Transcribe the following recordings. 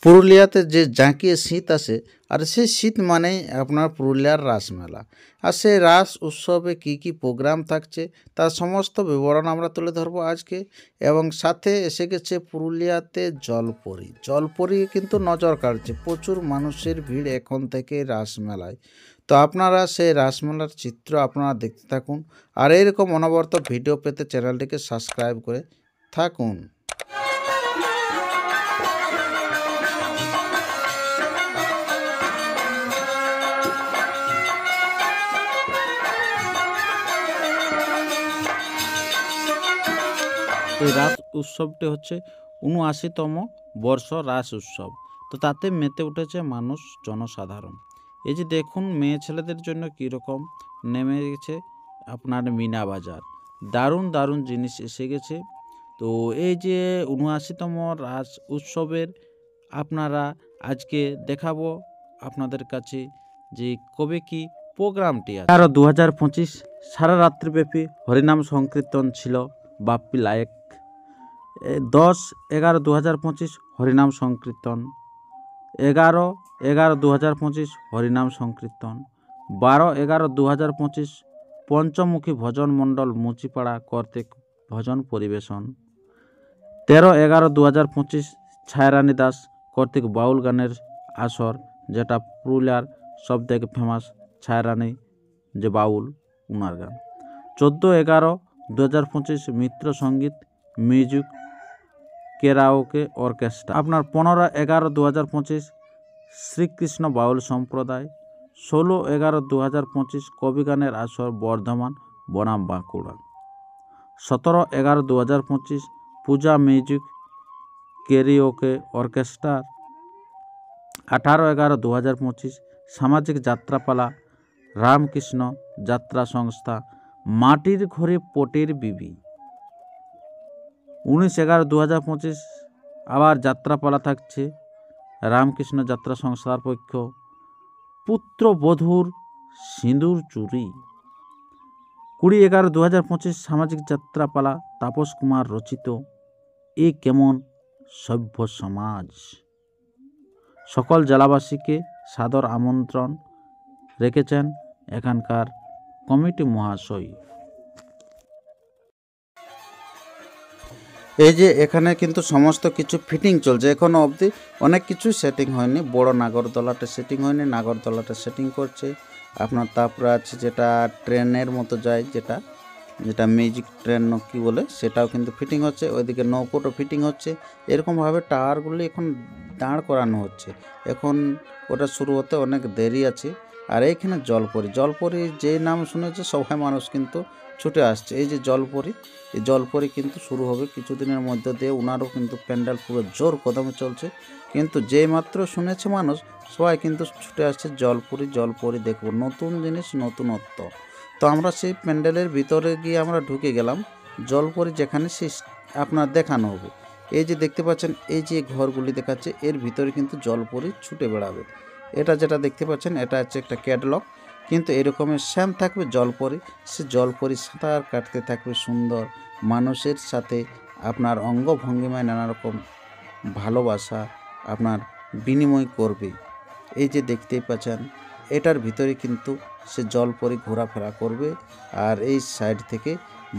পুরুলিয়াতে যে জাঁকিয়ে শীত আসে, আর সেই শীত মানেই আপনার পুরুলিয়ার রাসমেলা। আর সেই রাস উৎসবে কি কি প্রোগ্রাম থাকছে তার সমস্ত বিবরণ আমরা তুলে ধরবো আজকে। এবং সাথে এসে গেছে পুরুলিয়াতে জলপরি। জলপরি কিন্তু নজর কাড়ছে, প্রচুর মানুষের ভিড় এখন থেকে রাসমেলায়। তো আপনারা সেই রাসমেলার চিত্র আপনারা দেখতে থাকুন, আর এইরকম অনবরত ভিডিও পেতে চ্যানেলটিকে সাবস্ক্রাইব করে থাকুন। এই রাস উৎসবটি হচ্ছে ৭৯তম বর্ষ রাস উৎসব। তো তাতে মেতে উঠেছে মানুষ জনসাধারণ। এই যে দেখুন মেয়ে ছেলেদের জন্য কীরকম নেমে গেছে আপনার মিনা বাজার। দারুণ দারুণ জিনিস এসে গেছে। তো এই যে ৭৯তম রাস উৎসবের আপনারা আজকে দেখাবো আপনাদের কাছে যে কবে কি প্রোগ্রামটি আছে। 11/2025 সারা রাত্রিব্যাপী হরিনাম সংকীর্তন ছিল বাপ্পি লায়েক। 10/11/2025 হরিনাম সংকীর্তন, 11/11/2025 হরিনাম সংকীর্তন, 12/11/2025 পঞ্চমুখী ভজন মণ্ডল মুচিপাড়া কর্তৃক ভজন পরিবেশন, 13/11/2025 ছায়ারানী দাস কর্তৃক বাউল গানের আসর, যেটা পুরুলিয়ার সবথেকে ফেমাস ছায়ারানী যে বাউল উনার গান, 14/11/2025 মিত্র সঙ্গীত মিউজিক কেরাওকে অর্কেস্ট্রা। আপনার 15/11/2025 শ্রীকৃষ্ণ বাউল সম্প্রদায়, 16/11/2025 কবিগানের আসর বর্ধমান বনাম বাঁকুড়া, 17/11/2025 পূজা মিউজিক কেরিওকে অর্কেস্ট্রার, 18/11/2025 সামাজিক যাত্রাপালা রামকৃষ্ণ যাত্রা সংস্থা মাটির ঘরে পটের বিবি, 19/11/2025 আবার যাত্রাপালা থাকছে রামকৃষ্ণ যাত্রা সংস্থার পক্ষ, পুত্রবধূর সিঁদুর চুরি, 20/11/2025 সামাজিক যাত্রাপালা তাপস কুমার রচিত এ কেমন সভ্য সমাজ। সকল জেলাবাসীকে সাদর আমন্ত্রণ রেখেছেন এখানকার কমিটি মহাশয়। এই যে এখানে কিন্তু সমস্ত কিছু ফিটিং চলছে, এখনো অবধি অনেক কিছু সেটিং হয়নি। বড় নাগরদোলাটা সেটিং হয়নি, নাগরদোলাটা সেটিং করছে আপনার। তারপরে আছে যেটা ট্রেনের মতো যায়, যেটা মিউজিক ট্রেন কি বলে, সেটাও কিন্তু ফিটিং হচ্ছে। ওইদিকে নৌকোটা ফিটিং হচ্ছে। এরকমভাবে টাওয়ারগুলি এখন দাঁড় করানো হচ্ছে। এখন ওটা শুরু হতে অনেক দেরি আছে। আর এইখানে জলপরি যে নাম শুনেছে সবাই মানুষ কিন্তু ছুটে আসছে। এই যে জলপরি, এই জলপরি কিন্তু শুরু হবে কিছুদিনের মধ্যে দিয়ে। ওনারও কিন্তু প্যান্ডেল পুরো জোর কদমে চলছে। কিন্তু যেই মাত্র শুনেছে মানুষ সবাই কিন্তু ছুটে আসছে জলপরি দেখব, নতুন জিনিস, নতুনত্ব। তো আমরা সেই প্যান্ডেলের ভিতরে গিয়ে আমরা ঢুকে গেলাম। জলপরি যেখানে সে আপনার দেখানো হবে। এই যে দেখতে পাচ্ছেন, এই যে ঘরগুলি দেখাচ্ছে এর ভিতরে কিন্তু জলপরি ছুটে বেড়াবে। এটা যেটা দেখতে পাচ্ছেন এটা হচ্ছে একটা ক্যাটলগ, কিন্তু এরকমের শ্যাম থাকবে জলপরি। সে জলপরি সাঁতার কাটতে থাকবে সুন্দর মানুষের সাথে। আপনার অঙ্গভঙ্গিমায় নানা রকম ভালোবাসা আপনার বিনিময় করবে। এই যে দেখতেই পাচ্ছেন এটার ভিতরে কিন্তু সে জলপরি ঘোরাফেরা করবে, আর এই সাইড থেকে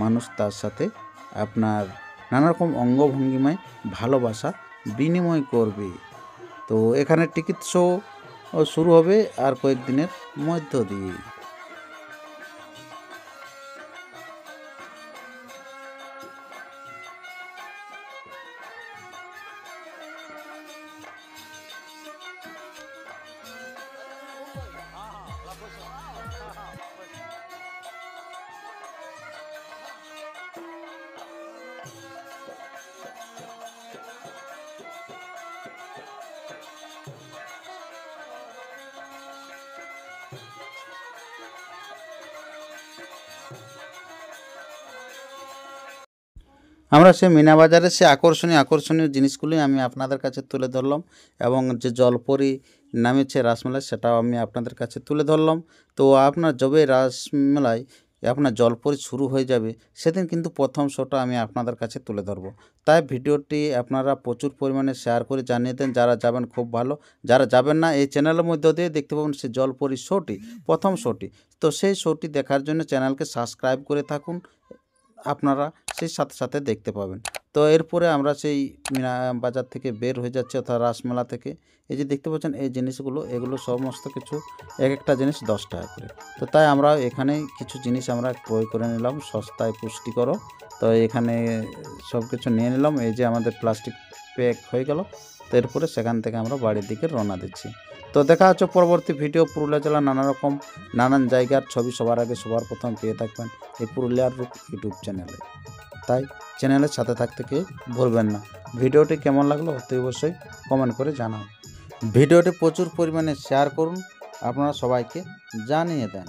মানুষ তার সাথে আপনার নানা রকম অঙ্গভঙ্গিমায় ভালোবাসা বিনিময় করবে। তো এখানে টিকিট শো শুরু হবে আর কয়েকদিনের মধ্য দিয়ে। আমরা সে মিনা বাজারে সে আকর্ষণীয় জিনিসগুলি আমি আপনাদের কাছে তুলে ধরলাম, এবং যে জলপরি নামেছে রাসমেলায় সেটাও আমি আপনাদের কাছে তুলে ধরলাম। তো আপনার যবে রাসমেলায় আপনার জলপরি শুরু হয়ে যাবে সেদিন কিন্তু প্রথম শোটা আমি আপনাদের কাছে তুলে ধরবো। তাই ভিডিওটি আপনারা প্রচুর পরিমাণে শেয়ার করে জানিয়ে দেন। যারা যাবেন খুব ভালো, যারা যাবেন না এই চ্যানেলের মধ্য দিয়ে দেখতে পাবেন সেই জলপরি শোটি, প্রথম শোটি। তো সেই শোটি দেখার জন্য চ্যানেলকে সাবস্ক্রাইব করে থাকুন, আপনারা সেই সাথে সাথে দেখতে পাবেন। তো এরপরে আমরা সেই মিনা বাজার থেকে বের হয়ে যাচ্ছি, অর্থাৎ রাসমেলা থেকে। এই যে দেখতে পাচ্ছেন এই জিনিসগুলো, এগুলো সমস্ত কিছু এক একটা জিনিস 10 টাকা করে। তো তাই আমরা এখানে কিছু জিনিস আমরা ক্রয় করে নিলাম, সস্তায় পুষ্টিকর। তো এখানে সব কিছু নিয়ে নিলাম। এই যে আমাদের প্লাস্টিক প্যাক হয়ে গেল। তো এরপরে সেখান থেকে আমরা বাড়ির দিকে রওনা দিচ্ছি। তো দেখা হচ্ছে পরবর্তী ভিডিও। পুরুলিয়া জেলার নানান জায়গার ছবি সবার আগে সবার প্রথম পেয়ে থাকবেন এই পুরুলিয়ার রূপ ইউটিউব চ্যানেলে। তাই চ্যানেলের সাথে থাকতে কেউ ভুলবেন না। ভিডিওটি কেমন লাগলো অতি অবশ্যই কমেন্ট করে জানান। ভিডিওটি প্রচুর পরিমাণে শেয়ার করুন, আপনারা সবাইকে জানিয়ে দেন।